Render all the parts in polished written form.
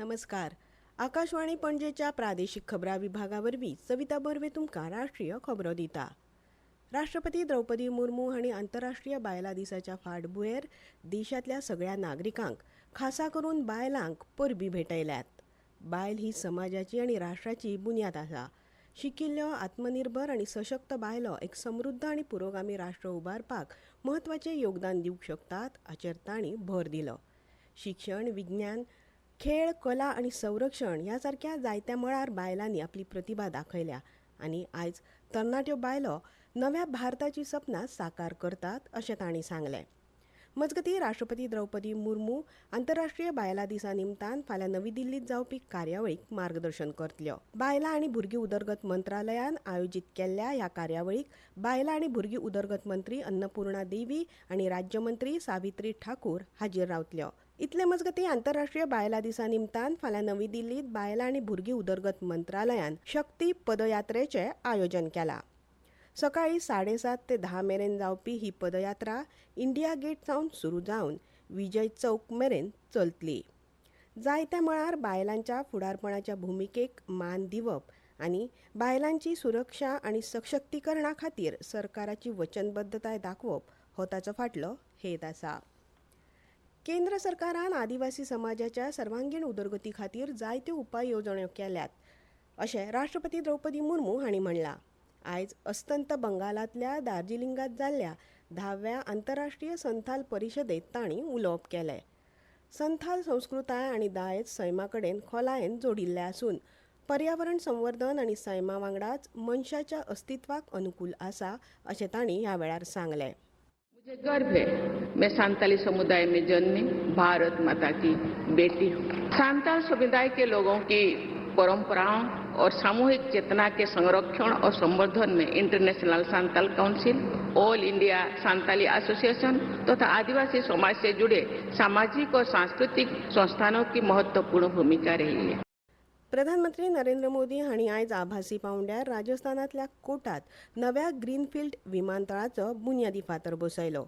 नमस्कार. आकाशवाणी पणजेच्या प्रादेशिक खबरां विभागावरवीं सविता बर्वे तुमकां राष्ट्रीय खबरो दिता. राष्ट्रपती द्रौपदी मुर्मू हांणी आंतरराष्ट्रीय बायलां दिसाच्या फाटभुंयेर देशांतल्या सगळ्या नागरिकांक, खासा करून बायलांक परबीं भेटयल्यात. बायल ही समाजाची आनी राष्ट्राची बुन्याद आसा. शिकिल्ल्यो, आत्मनिर्भर आनी सशक्त बायलो एक समृद्ध आनी पुरोगामी राष्ट्र उबारपाक म्हत्वाचें योगदान दिवंक शकतात हाचेर तांणी भर दिलो. शिक्षण, विज्ञान, खेळ, कला आनी संरक्षण ह्या सारक्या जायत्या मळार बायलांनी आपली प्रतिभा दाखयल्या आनी आयज तरणाट्यो बायलो नव्या भारताची सपनां साकार करतात अशें तांणी सांगलें. मजगतीं राष्ट्रपती द्रौपदी मुर्मू आंतरराष्ट्रीय बायलां दिसा निमतान फाल्यां नवी दिल्लींत जावपी कार्यावळीक मार्गदर्शन करतल्यो. बायलां आनी भुरगीं उदरगत मंत्रालयान आयोजीत केल्ल्या ह्या कार्यावळीक बायलां आनी भुरगीं उदरगत मंत्री अन्नपूर्णा देवी आनी राज्यमंत्री सावित्री ठाकूर हाजीर रावतल्यो. इतले मजगतीं आंतरराष्ट्रीय बायलां दिसा निमतान फाल्यां नवी दिल्लींत बायलां आनी भुरगीं उदरगत मंत्रालयान शक्ती पदयात्रेचें आयोजन केलां. सकाळीं 7:30 ते 10 मेरेन जावपी ही पदयात्रा इंडिया गेट सावन सुरू जावन विजय चौक मेरेन चलतली. जायत्या मळार बायलांच्या फुडारपणाच्या भुमिकेक मान दिवप आनी बायलांची सुरक्षा आनी सशक्तीकरणा खातीर सरकाराची वचनबद्धताय दाखोवप हो ताचो फाटलो हेत आसा. केंद्र सरकारान आदिवासी समाजाच्या सर्वांगीण उदरगती खातीर जायत्यो उपाय येवजण्यो केल्यात अशें राष्ट्रपती द्रौपदी मुर्मू हांणी म्हणलां. आयज अस्तंत बंगालांतल्या दार्जिलिंगात जाल्ल्या 10व्या आंतरराष्ट्रीय संथाल परिशदेंत तांणी उलोवप केलें. संथाल संस्कृताय आनी दायज सैमा कडेन खोलायेन जोडिल्ले आसून पर्यावरण संवर्धन आनी सैमा वांगडाच मनशाच्या अस्तित्वाक अनुकूल आसा अशें तांणी ह्या वेळार सांगलें. मुझे गर्व है मैं सांताली समुदाय में जन्मी भारत माता की बेटी हूँ. सांताल समुदाय के लोगों की परंपराओं और सामूहिक चेतना के संरक्षण और संवर्धन में international Santal council, all India Santali association तथा आदिवासी समाज से जुड़े सामाजिक और सांस्कृतिक संस्थानों की महत्वपूर्ण भूमिका रही है. प्रधानमंत्री नरेंद्र मोदी हांणी आयज आभासी पावंड्यार राजस्थानांतल्या कोटात नव्या ग्रीनफिल्ड विमानतळाचो बुन्यादी फातर बसयलो.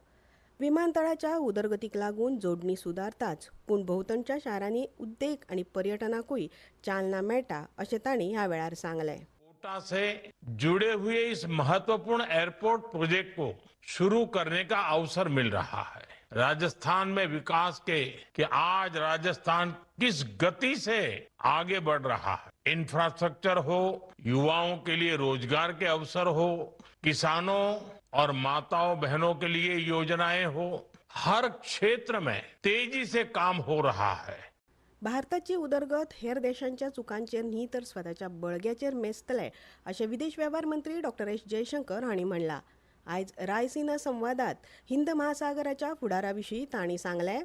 विमानतळाच्या उदरगतीक लागून जोडणी सुदारताच पूण भोंवतणच्या शारांनी उद्देग आनी पर्यटनाकूय चालना मेळटा अशें तांणी ह्या वेळार सांगलें. कोटा से जुड़े हुए इस महत्वपूर्ण एयरपोर्ट प्रोजेक्ट को शुरू करने का अवसर मिल रहा है. राजस्थान में विकास के आज राजस्थान किस गति से आगे बढ़ रहा है. इंफ्रास्ट्रक्चर हो, युवाओं के लिए रोजगार के अवसर हो, किसानों और माताओं बहनों के लिए योजनाएं हो, हर क्षेत्र में तेजी से काम हो रहा है. भारताची उदरगत हेर देशांच्या चुकांचेर न्ही तर स्वताच्या बळग्याचेर मेजतले अशें विदेश वेव्हार मंत्री डॉ. एस. जयशंकर हांणी म्हणलां. आयज रायसिना संवादात हिंद महासागराच्या फुडाराविशीं तांणी सांगलें.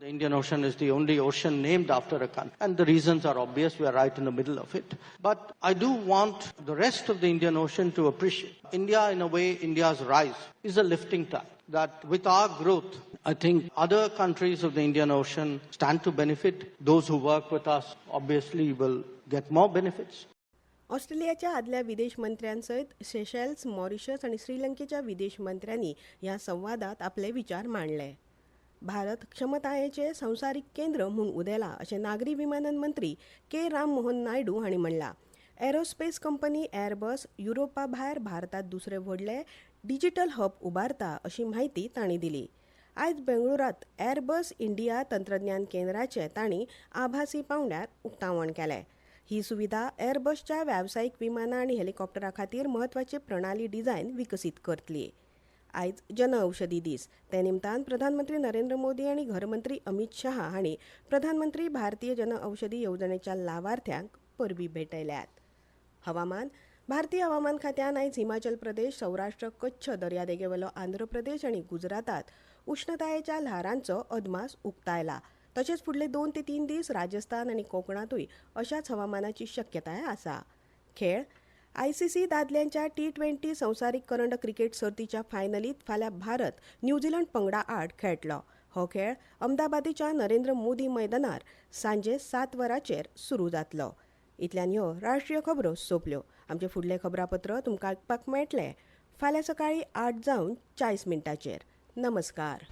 The Indian Ocean is the only ocean named after a country, and the reasons are obvious. We are right in the middle of it. But I do want the rest of the Indian Ocean to appreciate India. In a way, India's rise is a lifting tide. That with our growth, I think other countries of the Indian Ocean stand to benefit. Those who work with us obviously will get more benefits. ऑस्ट्रेलियाच्या आदल्या विदेश मंत्र्यांसयत Seychelles, Mauritius आनी श्रीलंकेच्या विदेश मंत्र्यांनी ह्या संवादात आपले विचार मांडले. भारत क्षमतायेचें संवसारीक केंद्र म्हूण उदेला अशें नागरी विमानन मंत्री के. राम मोहन नायडू हांणी म्हणलां. एरोस्पेस कंपनी एअरबस युरोपा भायर भारतांत दुसरे व्हडले डिजिटल हब उबारता अशी म्हायती तांणी दिली. आयज बेंगळुरांत एअरबस इंडिया तंत्रज्ञान केंद्राचें तांणी आभासी पावंड्यार उक्तावण केलें. ही सुविधा एअरबसच्या व्यावसायिक विमानां आनी हेलिकॉप्टरां खातीर म्हत्वाची प्रणाली डिझायन विकसीत करतली. आयज जन औषधी दीस. ते निमतान प्रधानमंत्री नरेंद्र मोदी आनी घरमंत्री अमित शाह हांणी प्रधानमंत्री भारतीय जन औषधी येवजणेच्या लावार्थ्यांक परबीं भेटयल्यात. हवामान. भारतीय हवामान खात्यान आयज हिमाचल प्रदेश, सौराष्ट्र, कच्छ दर्यादेगेवेलो आंध्र प्रदेश आनी गुजरातात उश्णतायेच्या ल्हारांचो अदमास उक्तायला. तशेंच फुडले 2 ते 3 दीस राजस्थान आनी कोंकणातूय अशाच हवामानाची शक्यताय आसा. खेळ. आयसीसी दादल्यांच्या T20 संवसारीक करंड क्रिकेट सर्तीच्या फायनलींत फाल्यां भारत न्यूझीलंड पंगडा आड खेळटलो. हो खेळ अहमदाबादेच्या नरेंद्र मोदी मैदानार सांजे 7 वरांचेर सुरू जातलो. इतल्यान ह्यो राष्ट्रीय खबरो सोंपल्यो. आमचे फुडले खबरापत्र तुमकां आयकपाक मेळटलें फाल्यां सकाळीं 8:40 नमस्कार.